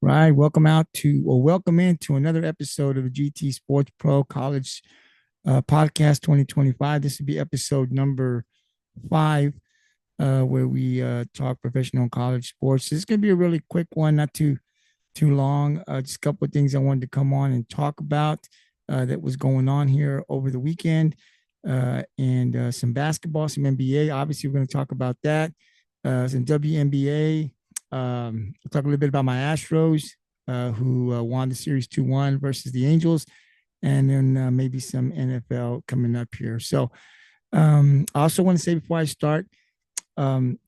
Right. Welcome into another episode of the GT Sports Pro College Podcast 2025. This will be episode number 5, where we talk professional college sports. This is going to be a really quick one, not too long. Just a couple of things I wanted to come on and talk about that was going on here over the weekend, and some basketball, some NBA. Obviously, we're going to talk about that. Some WNBA. I'll talk a little bit about my Astros, who won the series 2-1 versus the Angels, and then maybe some NFL coming up here. So I also want to say before I start, um,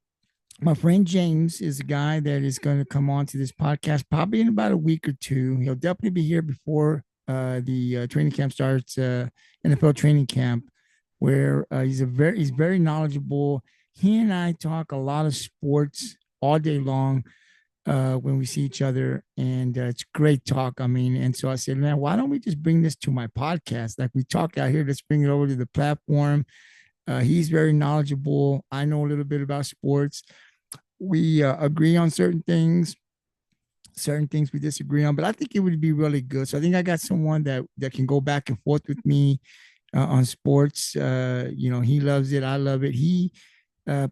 my friend James is a guy that is going to come on to this podcast probably in about a week or two. He'll definitely be here before the training camp starts, NFL training camp, where he's very knowledgeable. He and I talk a lot of sports all day long when we see each other, and it's great talk. I mean, and so I said, man, why don't we just bring this to my podcast? Like we talk out here, let's bring it over to the platform. He's very knowledgeable. I know a little bit about sports. We agree on certain things we disagree on, but I think it would be really good. So I think I got someone that can go back and forth with me on sports. He loves it. I love it. He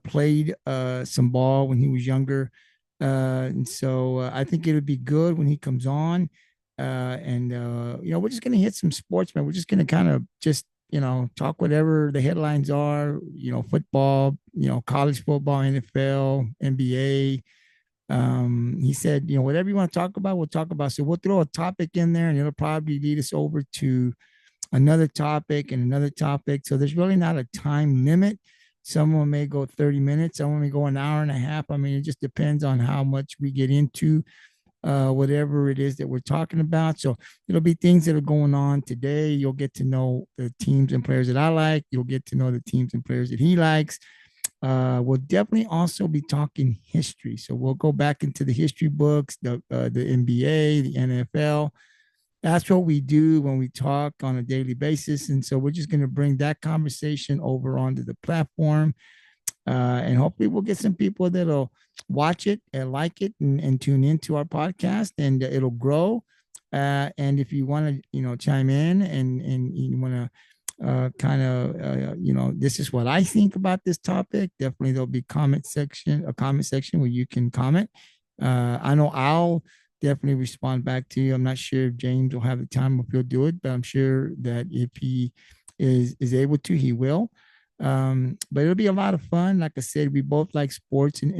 played some ball when he was younger. And so I think it'll be good when he comes on. We're just going to hit some sports, man. We're just going to kind of just, talk whatever the headlines are, football, college football, NFL, NBA. He said, whatever you want to talk about, we'll talk about. So we'll throw a topic in there and it'll probably lead us over to another topic and another topic. So there's really not a time limit. Someone may go 30 minutes, someone may go an hour and a half. I mean, it just depends on how much we get into whatever it is that we're talking about. So it'll be things that are going on today. You'll get to know the teams and players that I like. You'll get to know the teams and players that he likes. We'll definitely also be talking history. So we'll go back into the history books, the NBA, the NFL. That's what we do when we talk on a daily basis. And so we're just going to bring that conversation over onto the platform. And hopefully we'll get some people that'll watch it and like it and tune into our podcast, and it'll grow. And if you want to, chime in and you want to this is what I think about this topic. Definitely there'll be a comment section where you can comment. I know I'll definitely respond back to you. I'm not sure if James will have the time, if he'll do it, but I'm sure that if he is able to, he will. But it'll be a lot of fun. Like I said, we both like sports, and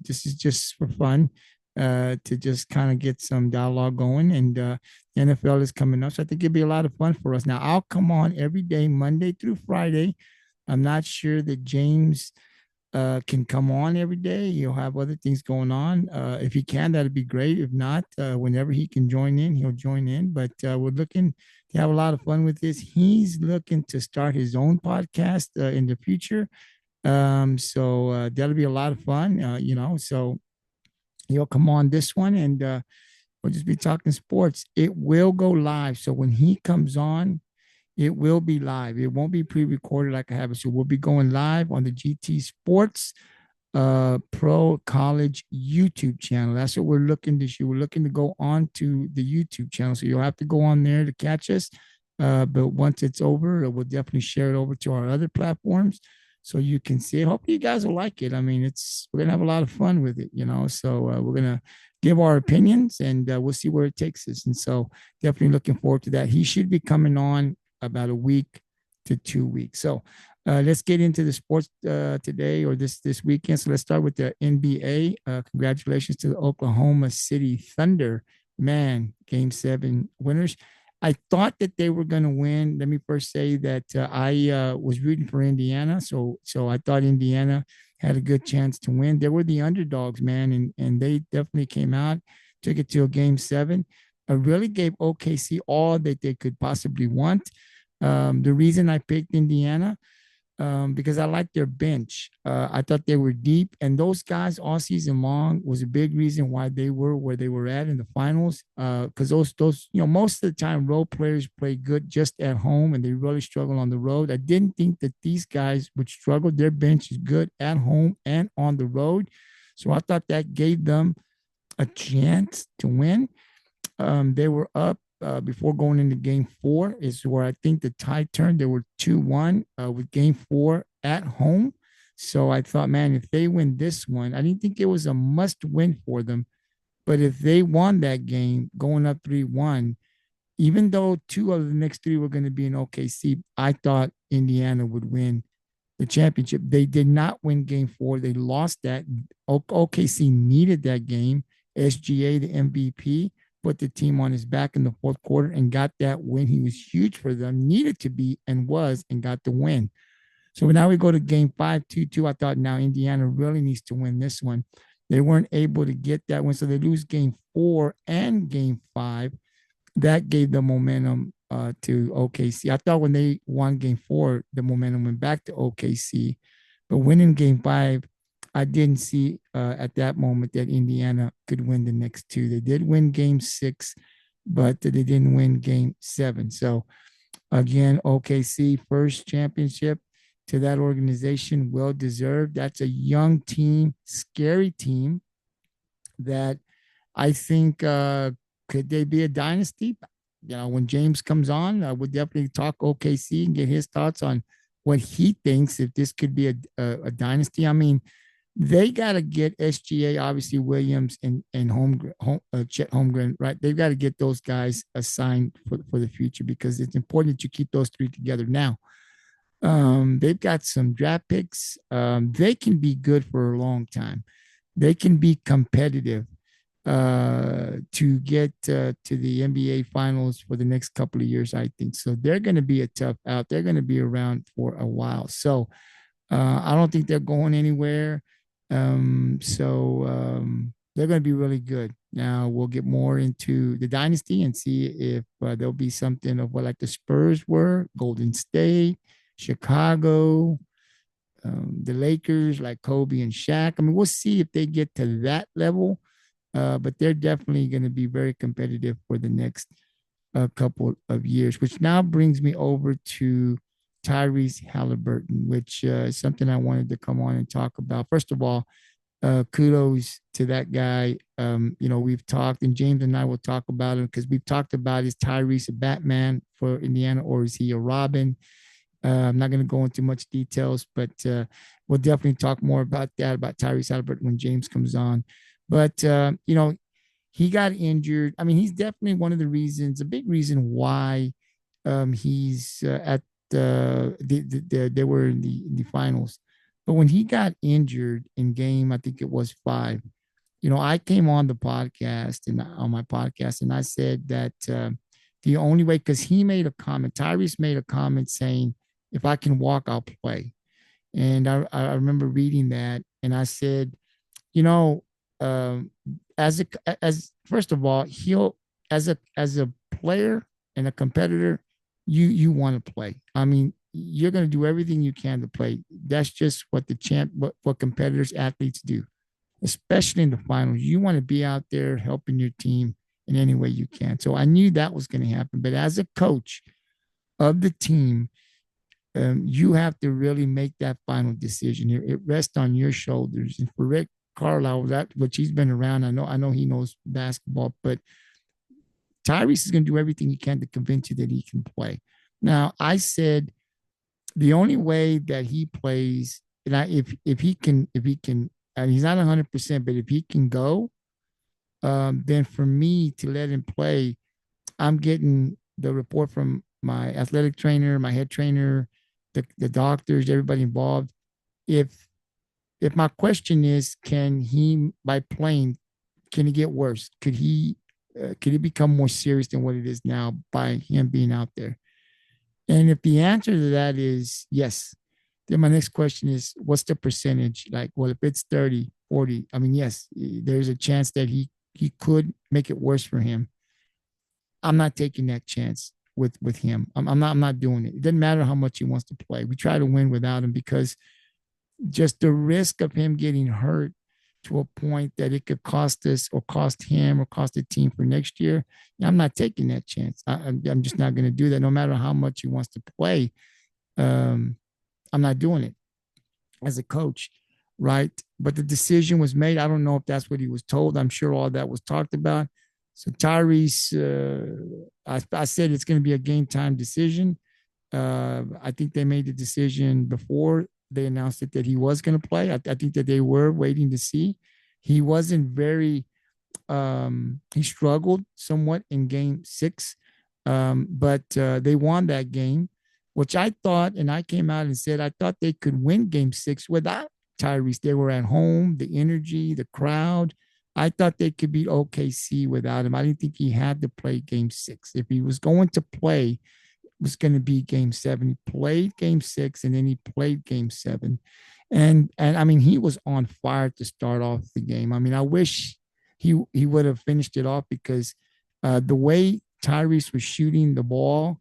this is just for fun, to just kind of get some dialogue going. And NFL is coming up, so I think it'll be a lot of fun for us. Now, I'll come on every day, Monday through Friday. I'm not sure that James can come on every day. He'll have other things going on. If he can, that'd be great. If not, whenever he can join in, he'll join in. But we're looking to have a lot of fun with this. He's looking to start his own podcast in the future. So that'll be a lot of fun, So he'll come on this one, and we'll just be talking sports. It will go live. So when he comes on, it will be live. It won't be pre-recorded like I have it. So we'll be going live on the GT Sports Pro College YouTube channel. That's what we're looking to do. We're looking to go on to the YouTube channel. So you'll have to go on there to catch us. But once it's over, we'll definitely share it over to our other platforms so you can see it. Hopefully you guys will like it. I mean, we're going to have a lot of fun with it, So we're going to give our opinions, and we'll see where it takes us. And so definitely looking forward to that. He should be coming on about a week to 2 weeks. So let's get into the sports today, or this weekend. So let's start with the NBA. Congratulations to the Oklahoma City Thunder, man, Game 7 winners. I thought that they were going to win. Let me first say that I was rooting for Indiana, so I thought Indiana had a good chance to win. They were the underdogs, man, and they definitely came out, took it to a Game 7. Really gave OKC all that they could possibly want. The reason I picked Indiana, because I like their bench. I thought they were deep, and those guys all season long was a big reason why they were where they were at in the finals. Because those most of the time role players play good just at home, and they really struggle on the road. I didn't think that these guys would struggle. Their bench is good at home and on the road, so I thought that gave them a chance to win. They were up before going into game four, is where I think the tide turned. They were 2-1 with game four at home. So I thought, man, if they win this one, I didn't think it was a must win for them. But if they won that game going up 3-1, even though two of the next three were going to be in OKC, I thought Indiana would win the championship. They did not win game four. They lost that. OKC needed that game. SGA, the MVP, put the team on his back in the fourth quarter and got that win. He was huge for them, needed to be and was, and got the win. So now we go to game five, 2-2. I thought now Indiana really needs to win this one. They weren't able to get that win. So they lose game four and game five. That gave the momentum to OKC. I thought when they won game four, the momentum went back to OKC. But winning game five, I didn't see at that moment that Indiana could win the next two. They did win game six, but they didn't win game seven. So again, OKC first championship to that organization, well deserved. That's a young team, scary team that I think could they be a dynasty? You know, when James comes on, I would definitely talk OKC and get his thoughts on what he thinks if this could be a dynasty. I mean, they got to get SGA, obviously Williams and Chet Holmgren, right? They've got to get those guys assigned for the future because it's important that you keep those three together. Now, they've got some draft picks. They can be good for a long time. They can be competitive to get to the NBA finals for the next couple of years, I think. So they're going to be a tough out. They're going to be around for a while. So I don't think they're going anywhere. They're going to be really good. Now we'll get more into the dynasty and see if there'll be something of what like the Spurs were, Golden State, Chicago, the Lakers, like Kobe and Shaq. I mean, we'll see if they get to that level, but they're definitely going to be very competitive for the next couple of years, which now brings me over to Tyrese Haliburton, which is something I wanted to come on and talk about. First of all, kudos to that guy. We've talked, and James and I will talk about him because we've talked about is Tyrese a Batman for Indiana or is he a Robin? I'm not going to go into much details, but we'll definitely talk more about that, about Tyrese Haliburton when James comes on. But, he got injured. I mean, he's definitely one of the reasons, a big reason why he's at they were in the finals. But when he got injured in game, I think it was five, I came on the podcast and on my podcast, and I said that the only way, because he made a comment, Tyrese made a comment saying, if I can walk, I'll play. And I remember reading that, and I said, you know, um, as first of all, he'll as a player and a competitor, you want to play. I mean, you're going to do everything you can to play. That's just what what competitors, athletes do, especially in the finals. You want to be out there helping your team in any way you can. So I knew that was going to happen. But as a coach of the team, you have to really make that final decision. It rests on your shoulders. And for Rick Carlisle, which he's been around, I know he knows basketball, but Tyrese is going to do everything he can to convince you that he can play. Now, I said the only way that he plays, and if he can, and he's not 100%, but if he can go, then for me to let him play, I'm getting the report from my athletic trainer, my head trainer, the doctors, everybody involved. If my question is, can he, by playing, can he get worse? Could he become more serious than what it is now by him being out there? And if the answer to that is yes, then my next question is, what's the percentage? Like, well, if it's 30, 40, I mean, yes, there's a chance that he could make it worse for him. I'm not taking that chance with him. I'm not doing it. It doesn't matter how much he wants to play. We try to win without him because just the risk of him getting hurt to a point that it could cost us or cost him or cost the team for next year. I'm not taking that chance. I'm just not going to do that. No matter how much he wants to play, I'm not doing it as a coach. right? But the decision was made. I don't know if that's what he was told. I'm sure all that was talked about. So Tyrese, I said it's going to be a game time decision. I think they made the decision before they announced it that he was going to play. I think that they were waiting to see. He wasn't very he struggled somewhat in game 6, but they won that game, which I thought, and I came out and said, I thought they could win game 6 without Tyrese. They were at home, the energy, the crowd. I thought they could beat OKC without him. I didn't think he had to play game 6. If he was going to play, it was going to be game 7. He played game 6 and then he played game 7. And I mean, he was on fire to start off the game. I mean, I wish he would have finished it off because the way Tyrese was shooting the ball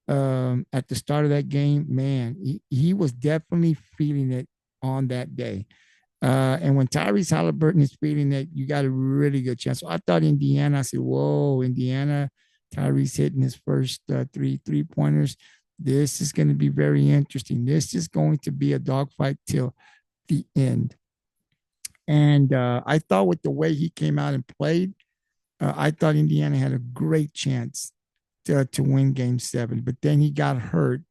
at the start of that game, man, he was definitely feeling it on that day. And when Tyrese Haliburton is feeling it, you got a really good chance. So I thought Indiana, I said, whoa, Indiana, Tyrese hitting his first three pointers. This is going to be very interesting. This is going to be a dogfight till the end. And I thought with the way he came out and played, I thought Indiana had a great chance to win game 7. But then he got hurt.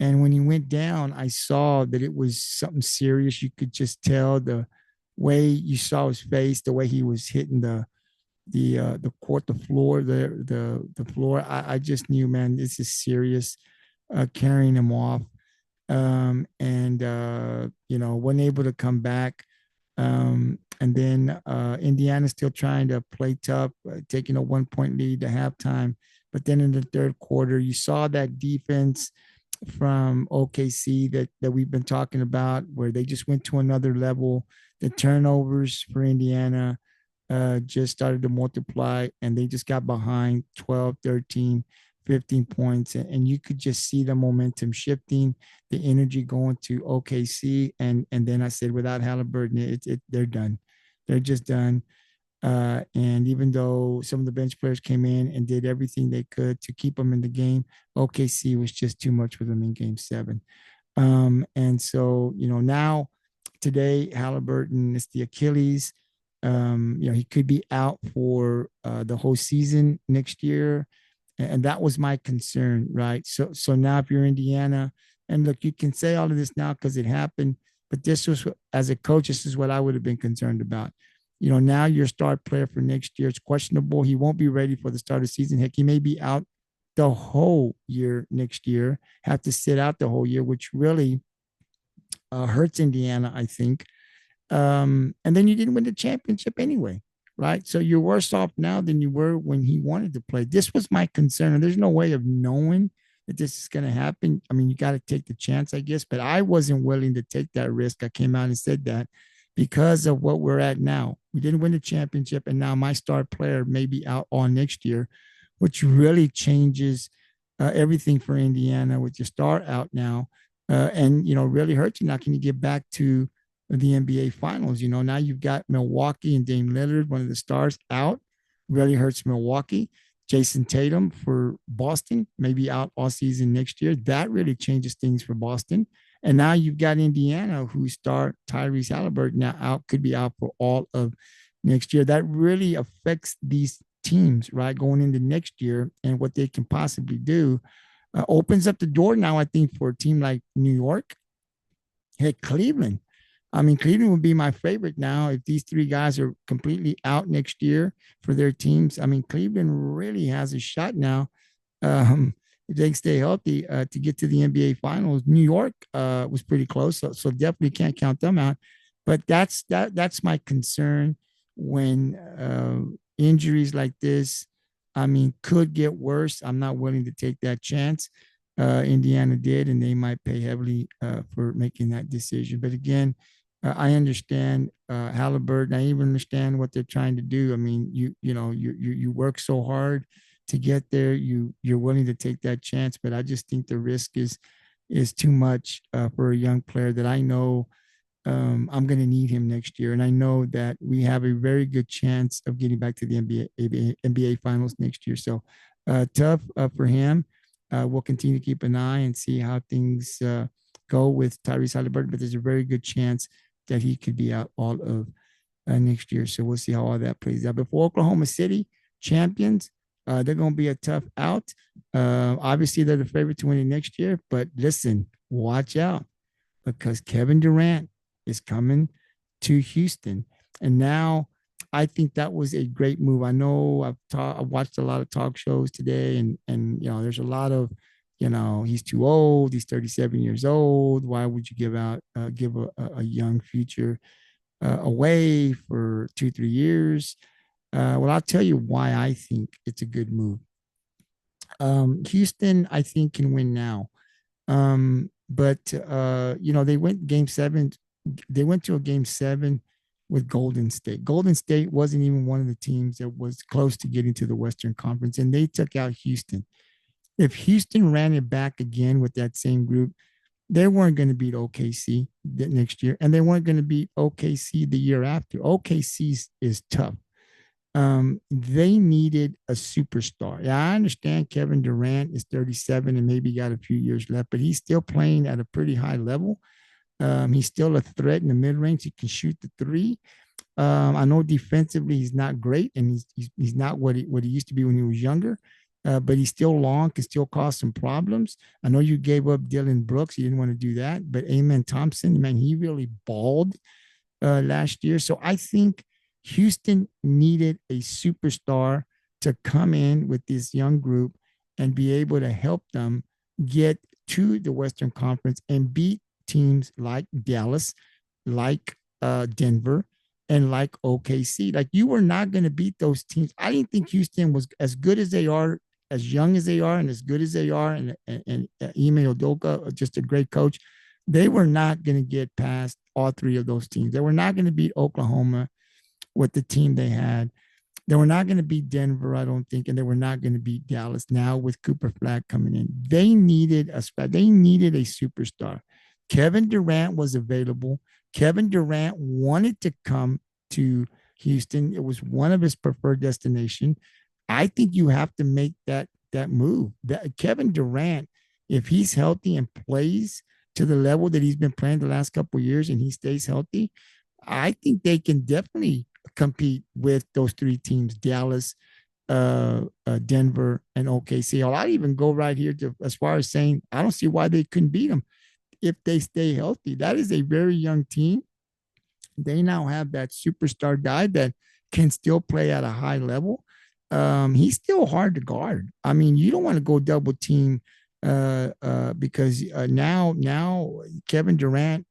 And when he went down, I saw that it was something serious. You could just tell the way you saw his face, the way he was hitting the court, the floor, the floor. I just knew, man, this is serious. Carrying him off, and wasn't able to come back. And then Indiana's still trying to play tough, taking a 1 point lead to halftime. But then in the third quarter, you saw that defense from OKC that we've been talking about, where they just went to another level. The turnovers for Indiana just started to multiply, and they just got behind 12, 13, 15 points. And you could just see the momentum shifting, the energy going to OKC. And then I said, without Haliburton, they're done. They're just done. And even though some of the bench players came in and did everything they could to keep them in the game, OKC was just too much for them in game 7. And so, now today, Haliburton is the Achilles. He could be out for the whole season next year. And that was my concern, right? So now if you're Indiana, and look, you can say all of this now because it happened, but this was, as a coach, this is what I would have been concerned about. Now your star player for next year is questionable. He won't be ready for the start of the season. Heck, he may be out the whole year next year, have to sit out the whole year, which really hurts Indiana, I think. And then you didn't win the championship anyway, right? So you're worse off now than you were when he wanted to play. This was my concern. And there's no way of knowing that this is going to happen. I mean, you got to take the chance, I guess, but I wasn't willing to take that risk. I came out and said that because of what we're at now. We didn't win the championship, and now my star player may be out all next year, which really changes everything for Indiana with your star out now. And, really hurts you. Now, can you get back to the NBA Finals? Now you've got Milwaukee and Dame Lillard, one of the stars, out. Really hurts Milwaukee. Jason Tatum for Boston, maybe out all season next year. That really changes things for Boston. And now you've got Indiana, who star Tyrese Haliburton now out, could be out for all of next year. That really affects these teams, right, going into next year and what they can possibly do. Opens up the door now, I think, for a team like New York. Hey, Cleveland. I mean, Cleveland would be my favorite now if these three guys are completely out next year for their teams. I mean, Cleveland really has a shot now, if they can stay healthy, to get to the NBA Finals. New York was pretty close, so definitely can't count them out. But that's my concern when injuries like this, I mean, could get worse. I'm not willing to take that chance. Indiana did, and they might pay heavily for making that decision. But again, I understand Halliburton. I even understand what they're trying to do. I mean, you work so hard to get there. You're willing to take that chance, but I just think the risk is too much for a young player that I know I'm going to need him next year, and I know that we have a very good chance of getting back to the NBA Finals next year. So tough for him. We'll continue to keep an eye and see how things go with Tyrese Haliburton, but there's a very good chance that he could be out all of next year. So we'll see how all that plays out. But for Oklahoma City champions, they're going to be a tough out. Obviously, they're the favorite to win it next year. But listen, watch out because Kevin Durant is coming to Houston. And now I think that was a great move. I know I've watched a lot of talk shows today, and there's a lot of he's too old. He's 37 years old. Why would you give a young future away for 2-3 years? Well, I'll tell you why I think it's a good move. Houston, I think, can win now. But they went game seven. They went to a game seven with Golden State. Golden State wasn't even one of the teams that was close to getting to the Western Conference, and they took out Houston. If Houston ran it back again with that same group, they weren't going to beat OKC next year, and they weren't going to beat OKC the year after. OKC is tough. They needed a superstar. Yeah, I understand Kevin Durant is 37 and maybe got a few years left, but he's still playing at a pretty high level. He's still a threat in the mid range. He can shoot the three. I know defensively he's not great, and he's not what he used to be when he was younger. But he's still long, can still cause some problems. I know you gave up Dylan Brooks. You didn't want to do that. But Amen Thompson, man, he really balled last year. So I think Houston needed a superstar to come in with this young group and be able to help them get to the Western Conference and beat teams like Dallas, like Denver, and like OKC. Like, you were not going to beat those teams. I didn't think Houston was as good as they are, as young as they are, and as good as they are, and Ime Udoka, just a great coach. They were not going to get past all three of those teams. They were not going to beat Oklahoma with the team they had. They were not going to beat Denver, I don't think, and they were not going to beat Dallas now with Cooper Flag coming in. They needed a superstar. Kevin Durant was available. Kevin Durant wanted to come to Houston. It was one of his preferred destinations. I think you have to make that move. That Kevin Durant, if he's healthy and plays to the level that he's been playing the last couple of years, and he stays healthy, I think they can definitely compete with those three teams: Dallas, Denver, and OKC. I'll even go right here to as far as saying I don't see why they couldn't beat them if they stay healthy. That is a very young team. They now have that superstar guy that can still play at a high level. He's still hard to guard. I mean, you don't want to go double team because now Kevin Durant,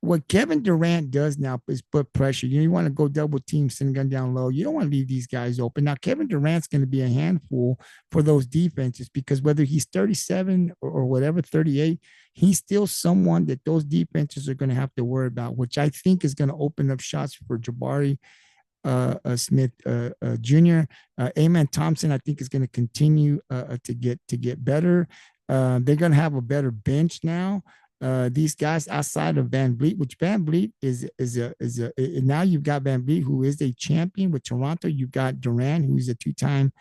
what Kevin Durant does now is put pressure. You want to go double team, send gun down low. You don't want to leave these guys open. Now, Kevin Durant's going to be a handful for those defenses because whether he's 37 or whatever, 38, he's still someone that those defenses are going to have to worry about, which I think is going to open up shots for Jabari Smith Jr. Amen Thompson, I think, is going to continue to get better. They're going to have a better bench now. These guys outside of Van Vliet, which Van Vliet is now you've got Van Vliet, who is a champion with Toronto. You've got Durant, who's a two-time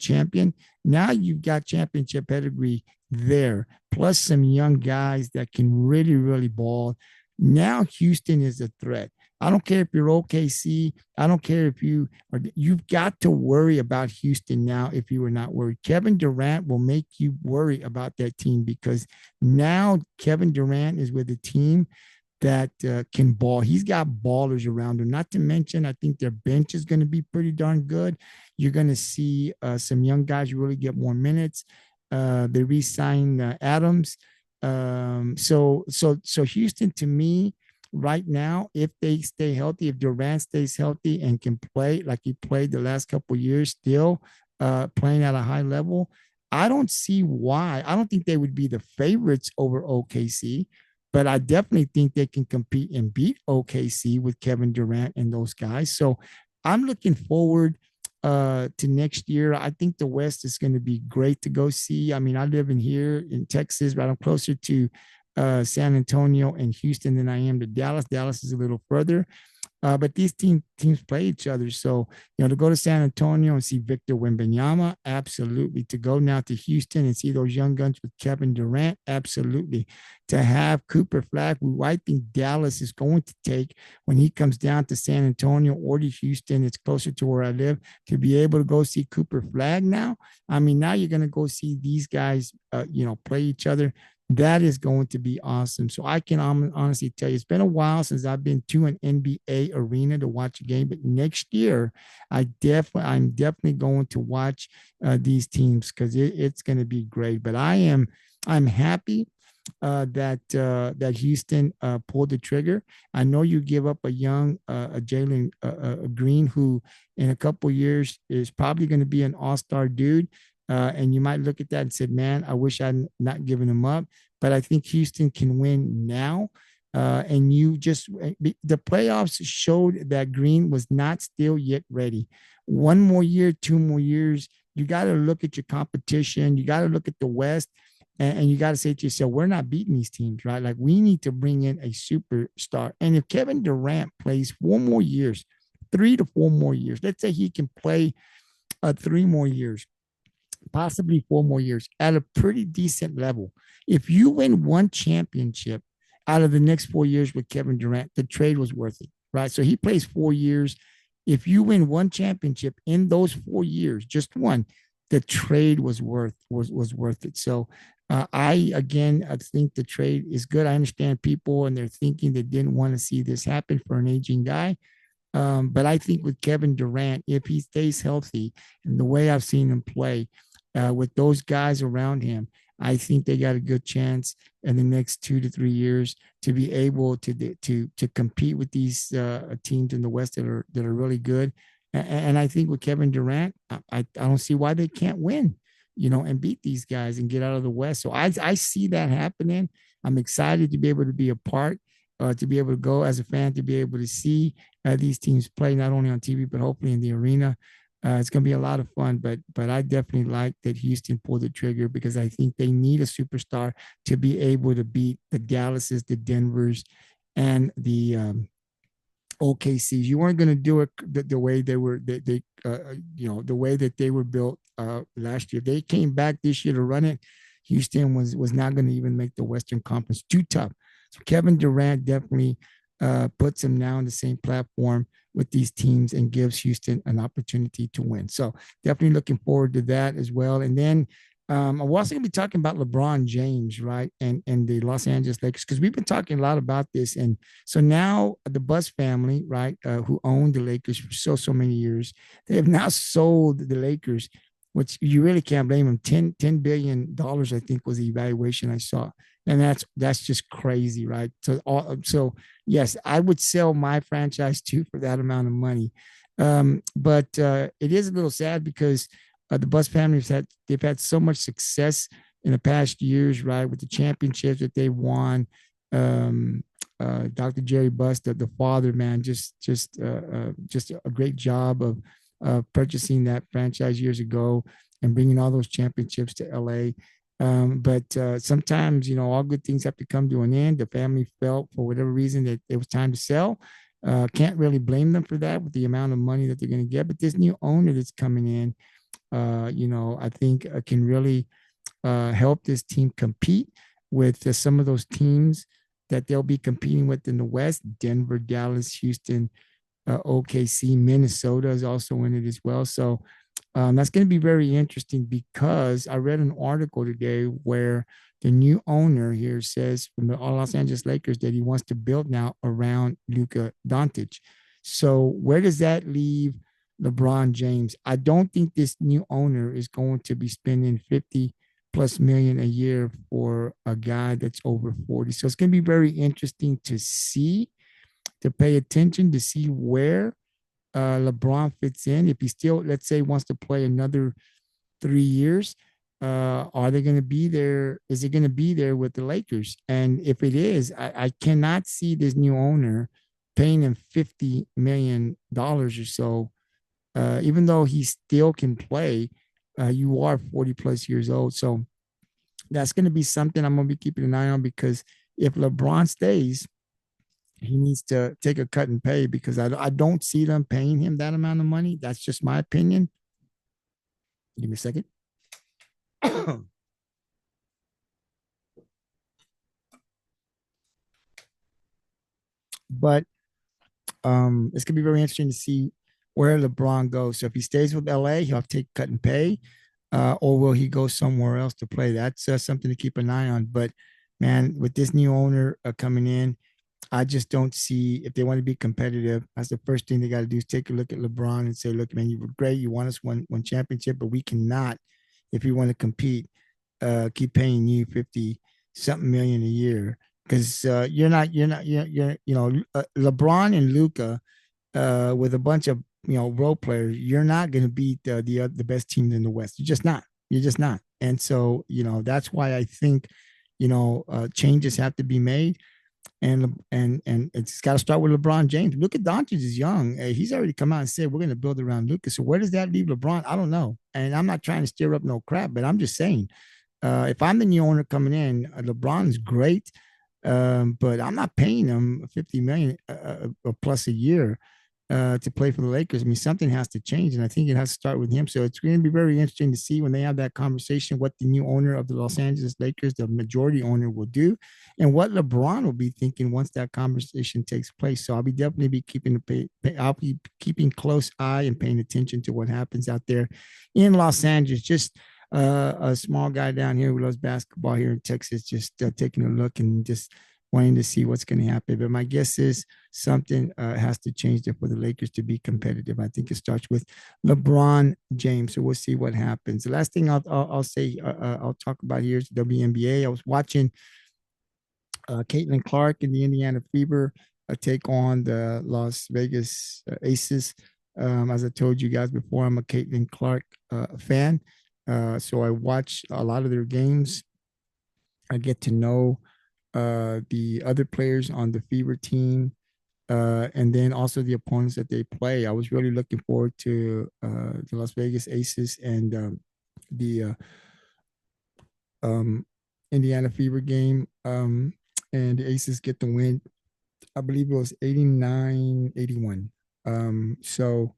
champion. Now you've got championship pedigree there, plus some young guys that can really, really ball. Now Houston is a threat. I don't care if you're OKC. I don't care if you've got to worry about Houston now if you were not worried. Kevin Durant will make you worry about that team because now Kevin Durant is with a team that can ball. He's got ballers around him. Not to mention, I think their bench is going to be pretty darn good. You're going to see some young guys really get more minutes. They re-signed Adams. So Houston, to me, right now, if they stay healthy, if Durant stays healthy and can play like he played the last couple of years, still playing at a high level, I don't see why. I don't think they would be the favorites over OKC, but I definitely think they can compete and beat OKC with Kevin Durant and those guys. So I'm looking forward to next year. I think the West is going to be great to go see. I mean, I live in here in Texas, but I'm closer to San Antonio and Houston than I am to Dallas. Dallas is a little further. But these teams play each other. So, to go to San Antonio and see Victor Wembanyama, absolutely. To go now to Houston and see those young guns with Kevin Durant, absolutely. To have Cooper Flag, who I think Dallas is going to take when he comes down to San Antonio or to Houston, it's closer to where I live, to be able to go see Cooper Flag now. I mean, now you're going to go see these guys, play each other. That is going to be awesome. So I can honestly tell you, it's been a while since I've been to an NBA arena to watch a game. But next year, I'm definitely going to watch these teams because it's going to be great. But I'm happy that Houston pulled the trigger. I know you give up a young a Jalen Green, who in a couple years is probably going to be an all-star dude. And you might look at that and say, man, I wish I'd not given him up. But I think Houston can win now. And the playoffs showed that Green was not still yet ready. One more year, 2 more years, you got to look at your competition. You got to look at the West, and you got to say to yourself, we're not beating these teams, right? Like, we need to bring in a superstar. And if Kevin Durant plays 4 more years, 3 to 4 more years, let's say he can play 3 more years, possibly 4 more years at a pretty decent level. If you win one championship out of the next 4 years with Kevin Durant, the trade was worth it, right? So he plays 4 years. If you win one championship in those 4 years, just one, the trade was worth it. So I think the trade is good. I understand people and they're thinking they didn't want to see this happen for an aging guy. But I think with Kevin Durant, if he stays healthy and the way I've seen him play, with those guys around him, I think they got a good chance in the next 2 to 3 years to be able to compete with these teams in the West that are really good. And I think with Kevin Durant, I don't see why they can't win, and beat these guys and get out of the West. So I see that happening. I'm excited to be able to be a part, to be able to go as a fan, to be able to see these teams play not only on TV but hopefully in the arena. It's going to be a lot of fun, but I definitely like that Houston pulled the trigger because I think they need a superstar to be able to beat the Dallases, the Denvers, and the OKCs. You weren't going to do it the way they were, the way that they were built last year. They came back this year to run it. Houston was not going to even make the Western Conference. Too tough. So Kevin Durant definitely puts him now on the same platform with these teams and gives Houston an opportunity to win. So definitely looking forward to that as well. And then I'm also going to be talking about LeBron James, right? And the Los Angeles Lakers, because we've been talking a lot about this. And so now the Buss family, right, who owned the Lakers for so many years, they have now sold the Lakers, which you really can't blame them. $10 billion, I think, was the evaluation I saw. And that's just crazy, right? So yes, I would sell my franchise too for that amount of money. But it is a little sad because the Buss family they've had so much success in the past years, right? With the championships that they won. Dr. Jerry Buss, the father, man, just a great job of purchasing that franchise years ago and bringing all those championships to LA. But sometimes, all good things have to come to an end. The family felt for whatever reason that it was time to sell. Can't really blame them for that with the amount of money that they're going to get. But this new owner that's coming in, I think can really help this team compete with some of those teams that they'll be competing with in the West: Denver, Dallas, Houston, OKC, Minnesota is also in it as well. So that's going to be very interesting because I read an article today where the new owner here says from the Los Angeles Lakers that he wants to build now around Luka Doncic. So where does that leave LeBron James? I don't think this new owner is going to be spending 50 plus million a year for a guy that's over 40. So it's going to be very interesting to see, to pay attention, to see where LeBron fits in. If he still, let's say, wants to play another 3 years, are they going to be there? Is it going to be there with the Lakers? And if it is, I cannot see this new owner paying him $50 million or so, even though he still can play. You are 40 plus years old. So that's going to be something I'm going to be keeping an eye on because if LeBron stays, he needs to take a cut and pay because I don't see them paying him that amount of money. That's just my opinion. Give me a second. But it's gonna be very interesting to see where LeBron goes. So if he stays with LA, he'll take cut and pay, or will he go somewhere else to play? That's something to keep an eye on. But man, with this new owner coming in, I just don't see if they want to be competitive. That's the first thing they got to do is take a look at LeBron and say, "Look, man, you were great. You won us one championship, but we cannot, if we want to compete, keep paying you 50 something million a year because LeBron and Luca with a bunch of role players, you're not going to beat the best teams in the West. You're just not. You're just not. And so that's why I think changes have to be made and it's got to start with LeBron James. Look at Doncic is young. He's already come out and said we're going to build around Lucas. So where does that leave LeBron? I don't know. And I'm not trying to stir up no crap, but I'm just saying, if I'm the new owner coming in, LeBron's great, but I'm not paying him 50 million plus a year to play for the Lakers. I mean, something has to change, and I think it has to start with him. So it's going to be very interesting to see when they have that conversation what the new owner of the Los Angeles Lakers, the majority owner, will do, and what LeBron will be thinking once that conversation takes place. So I'll be definitely be I'll be keeping close eye and paying attention to what happens out there in Los Angeles. Just a small guy down here who loves basketball here in Texas, just taking a look and just wanting to see what's going to happen. But my guess is something has to change there for the Lakers to be competitive. I think it starts with LeBron James. So we'll see what happens. The last thing I'll say, I'll talk about here is WNBA. I was watching Caitlin Clark in the Indiana Fever take on the Las Vegas Aces. As I told you guys before, I'm a Caitlin Clark fan. So I watch a lot of their games. I get to know the other players on the Fever team, and then also the opponents that they play. I was really looking forward to the Las Vegas Aces and the Indiana Fever game, and the Aces get the win. I believe it was 89-81. So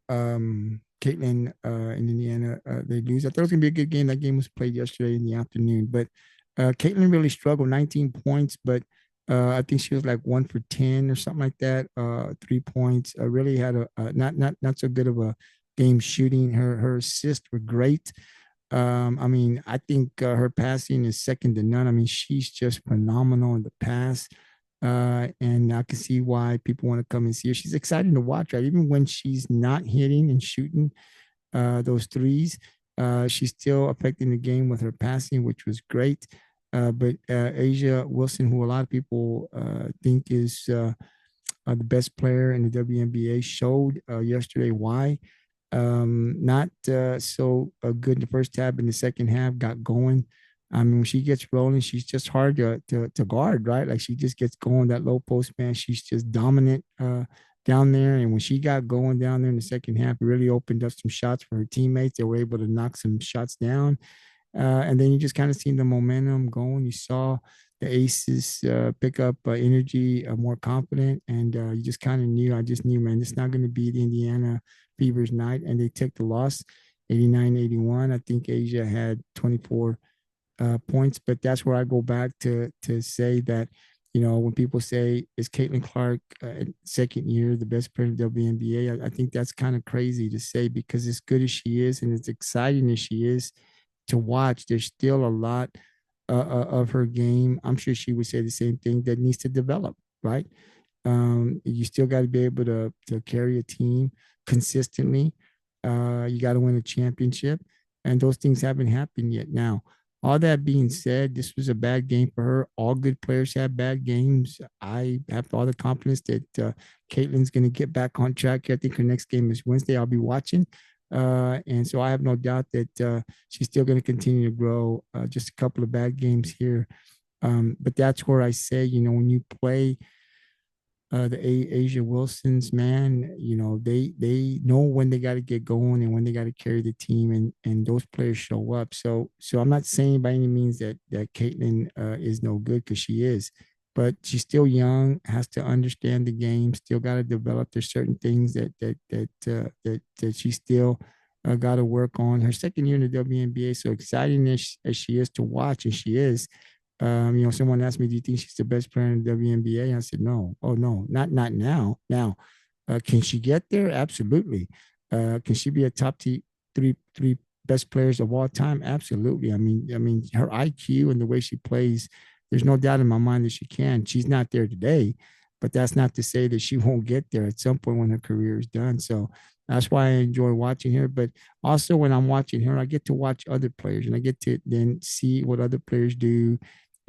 Caitlin in Indiana, they lose. I thought it was gonna be a good game. That game was played yesterday in the afternoon, but Caitlin really struggled, 19 points, but I think she was like 1 for 10 or something like that. 3 points. Really had a not so good of a game shooting. Her assists were great. I mean, I think her passing is second to none. I mean, she's just phenomenal in the pass. And I can see why people want to come and see her. She's exciting to watch, right? Even when she's not hitting and shooting those threes, she's still affecting the game with her passing, which was great. But Asia Wilson, who a lot of people think is the best player in the WNBA, showed yesterday why. Not so good in the first half, in the second half, got going. I mean, when she gets rolling, she's just hard to guard, right? Like she just gets going that low post, man. She's just dominant down there. And when she got going down there in the second half, it really opened up some shots for her teammates. They were able to knock some shots down. And then you just kind of seen the momentum going. You saw the Aces pick up energy, more confident, and you just kind of knew. I just knew, man, it's not going to be the Indiana Fever's night, and they took the loss, 89-81. I think Asia had 24 points, but that's where I go back to say that, when people say is Caitlin Clark second year the best player in the WNBA, I think that's kind of crazy to say because as good as she is and as exciting as she is to watch, there's still a lot of her game. I'm sure she would say the same thing that needs to develop, right? You still got to be able to carry a team consistently. You got to win a championship, and those things haven't happened yet. Now, all that being said, this was a bad game for her. All good players have bad games. I have all the confidence that Caitlin's going to get back on track. I think her next game is Wednesday. I'll be watching. And so I have no doubt that she's still going to continue to grow. Just a couple of bad games here. But that's where I say, when you play the Asia Wilsons, man, they know when they got to get going and when they got to carry the team, and those players show up. So I'm not saying by any means that Caitlin is no good because she is, but she's still young, has to understand the game, still got to develop. There's certain things that she still got to work on. Her second year in the WNBA, so exciting as she is to watch, and she is. Someone asked me, "Do you think she's the best player in the WNBA?" I said, "No. Oh no, not now. Now, can she get there? Absolutely. Can she be a three best players of all time? Absolutely. I mean, her IQ and the way she plays, there's no doubt in my mind that she can. She's not there today, but that's not to say that she won't get there at some point when her career is done. So that's why I enjoy watching her. But also when I'm watching her, I get to watch other players and I get to then see what other players do.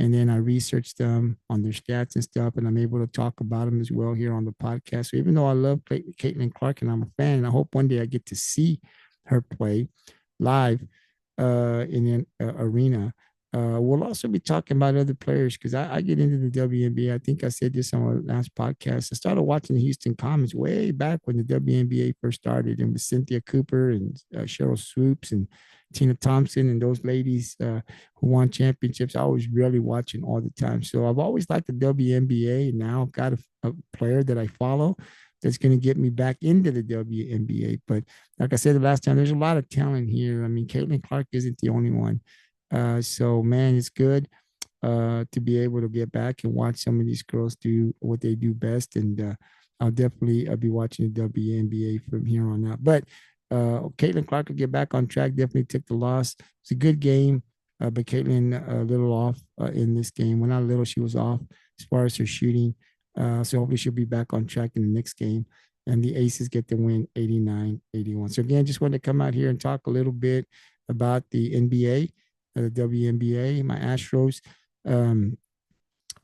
And then I research them on their stats and stuff, and I'm able to talk about them as well here on the podcast. So even though I love Caitlin Clark and I'm a fan, and I hope one day I get to see her play live in an arena. We'll also be talking about other players because I get into the WNBA. I think I said this on our last podcast. I started watching the Houston Comets way back when the WNBA first started, and with Cynthia Cooper and Cheryl Swoops and Tina Thompson and those ladies who won championships. I was really watching all the time. So I've always liked the WNBA, and now I've got a player that I follow that's going to get me back into the WNBA. But like I said the last time, there's a lot of talent here. I mean, Caitlin Clark isn't the only one. So man, it's good to be able to get back and watch some of these girls do what they do best. And I'll definitely be watching the WNBA from here on out. But Caitlin Clark will get back on track. Definitely took the loss. It's a good game, but Caitlin a little off in this game. Well, not a little, she was off as far as her shooting. So hopefully she'll be back on track in the next game. And the Aces get the win 89-81. So again, just wanted to come out here and talk a little bit about the NBA, the WNBA. My Astros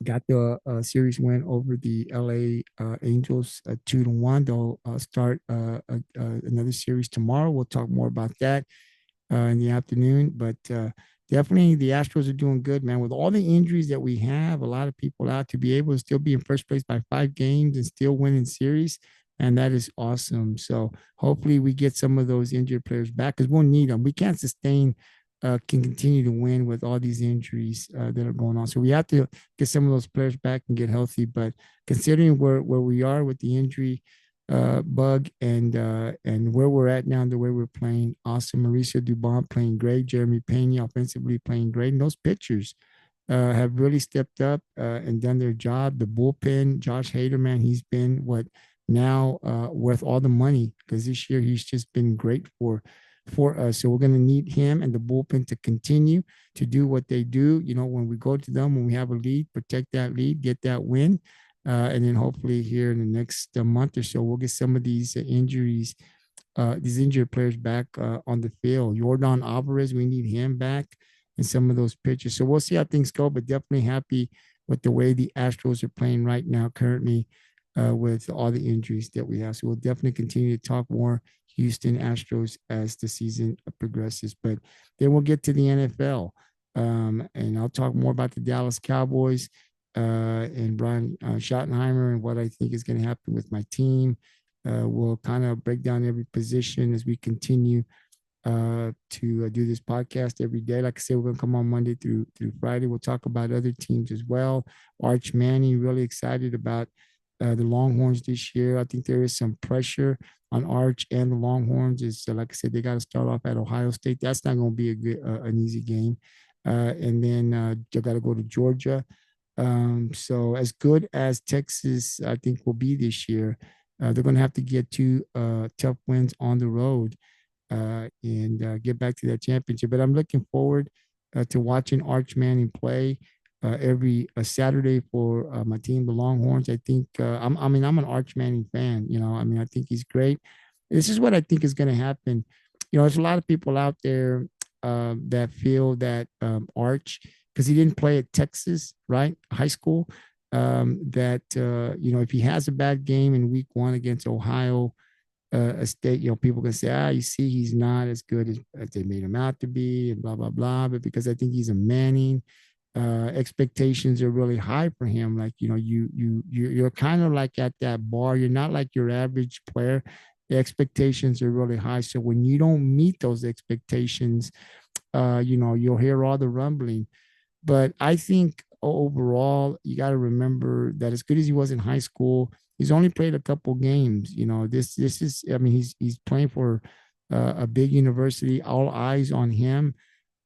got the series win over the LA Angels 2-1. They'll start another series tomorrow. We'll talk more about that in the afternoon. But definitely the Astros are doing good, man. With all the injuries that we have, a lot of people out to be able to still be in first place by 5 games and still winning series. And that is awesome. So hopefully we get some of those injured players back because we'll need them. We can't sustain can continue to win with all these injuries that are going on. So we have to get some of those players back and get healthy. But considering where we are with the injury bug and where we're at now and the way we're playing, awesome. Mauricio Dubon playing great. Jeremy Pena offensively playing great. And those pitchers have really stepped up and done their job. The bullpen, Josh Hader, man, he's been what now worth all the money because this year he's just been great for us. So we're going to need him and the bullpen to continue to do what they do. You know, when we go to them, when we have a lead, protect that lead, get that win. And then hopefully here in the next month or so, we'll get some of these injuries, these injured players back on the field. Jordan Alvarez, we need him back and some of those pitchers. So we'll see how things go, but definitely happy with the way the Astros are playing right now currently with all the injuries that we have. So we'll definitely continue to talk more Houston Astros as the season progresses. But then we'll get to the NFL. And I'll talk more about the Dallas Cowboys and Brian Schottenheimer and what I think is going to happen with my team. We'll kind of break down every position as we continue to do this podcast every day. Like I said, we're going to come on Monday through Friday. We'll talk about other teams as well. Arch Manning, really excited about the Longhorns this year. I think there is some pressure on Arch and the Longhorns. Is like I said, they got to start off at Ohio State. That's not going to be an easy game. And then they got to go to Georgia. So as good as Texas, I think will be this year, they're going to have to get 2 tough wins on the road and get back to that championship. But I'm looking forward to watching Arch Manning play every Saturday for my team, the Longhorns. I think I'm an Arch Manning fan. You know, I mean, I think he's great. This is what I think is going to happen. You know, there's a lot of people out there that feel that Arch, because he didn't play at Texas, right, high school, that you know, if he has a bad game in week 1 against Ohio State, you know, people can say, you see, he's not as good as they made him out to be, and blah blah blah. But because I think he's a Manning, expectations are really high for him. Like, you know, you're kind of like at that bar. You're not like your average player. The expectations are really high. So when you don't meet those expectations, you know, you'll hear all the rumbling. But I think overall, you got to remember that as good as he was in high school, he's only played a couple games. This is, I mean, he's playing for a big university, all eyes on him.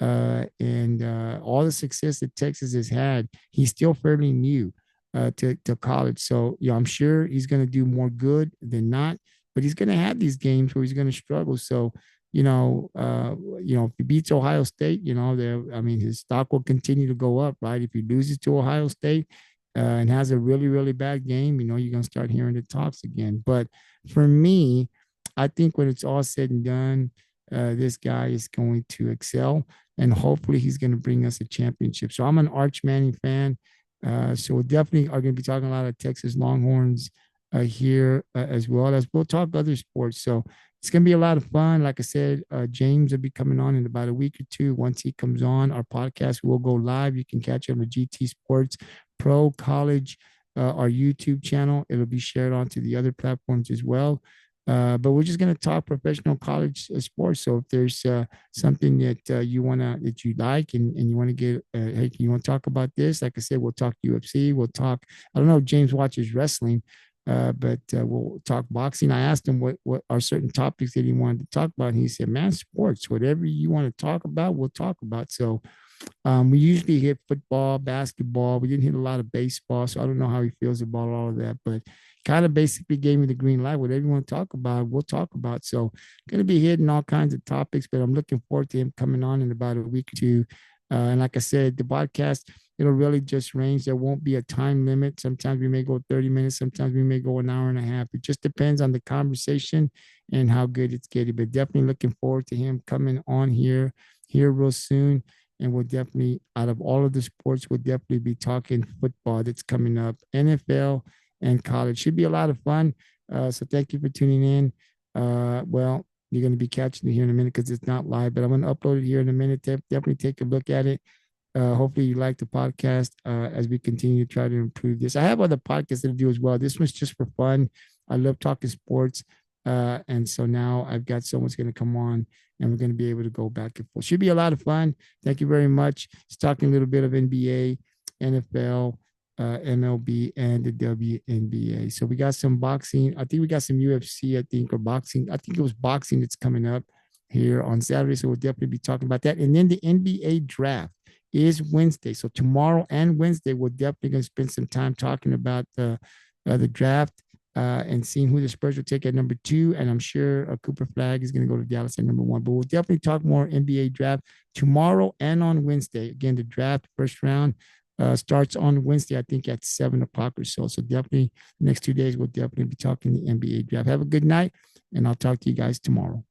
And all the success that Texas has had, he's still fairly new to college. So, I'm sure he's going to do more good than not, but he's going to have these games where he's going to struggle. So, if he beats Ohio State, I mean, his stock will continue to go up, right? If he loses to Ohio State and has a really, really bad game, you're going to start hearing the talks again. But for me, I think when it's all said and done, this guy is going to excel, and hopefully he's going to bring us a championship. So I'm an Arch Manning fan. So we definitely are going to be talking a lot of Texas Longhorns here, as well as we'll talk other sports. So it's going to be a lot of fun. Like I said, James will be coming on in about a week or two. Once he comes on, our podcast will go live. You can catch it on the GT Sports Pro College, our YouTube channel. It'll be shared onto the other platforms as well. But we're just going to talk professional college sports. So if there's something that that you like and you want to get, hey, you want to talk about this? Like I said, we'll talk UFC. We'll talk. I don't know if James watches wrestling, but we'll talk boxing. I asked him what are certain topics that he wanted to talk about, and he said, "Man, sports. Whatever you want to talk about, we'll talk about." So we usually hit football, basketball. We didn't hit a lot of baseball, so I don't know how he feels about all of that, but kind of basically gave me the green light. Whatever you want to talk about, we'll talk about. So going to be hitting all kinds of topics, but I'm looking forward to him coming on in about a week or two. And like I said, the podcast, it'll really just range. There won't be a time limit. Sometimes we may go 30 minutes. Sometimes we may go an hour and a half. It just depends on the conversation and how good it's getting. But definitely looking forward to him coming on here real soon. And we'll definitely, out of all of the sports, we'll definitely be talking football that's coming up, NFL and college. Should be a lot of fun. So thank you for tuning in. Well, you're going to be catching it here in a minute because it's not live, but I'm going to upload it here in a minute. Definitely take a look at it. Hopefully you like the podcast as we continue to try to improve this. I have other podcasts that I do as well. This one's just for fun. I love talking sports. And so now I've got someone's going to come on and we're going to be able to go back and forth. Should be a lot of fun. Thank you very much. Just talking a little bit of NBA, NFL, MLB, and the WNBA. So we got some boxing. I think we got some UFC, or boxing. I think it was boxing that's coming up here on Saturday. So we'll definitely be talking about that. And then the NBA draft is Wednesday. So tomorrow and Wednesday, we're definitely going to spend some time talking about the draft and seeing who the Spurs will take at number 2. And I'm sure Cooper Flag is going to go to Dallas at number 1. But we'll definitely talk more NBA draft tomorrow and on Wednesday. Again, the draft first round starts on Wednesday, I think at 7 o'clock or so. So definitely the next 2 days, we'll definitely be talking the NBA draft. Have a good night, and I'll talk to you guys tomorrow.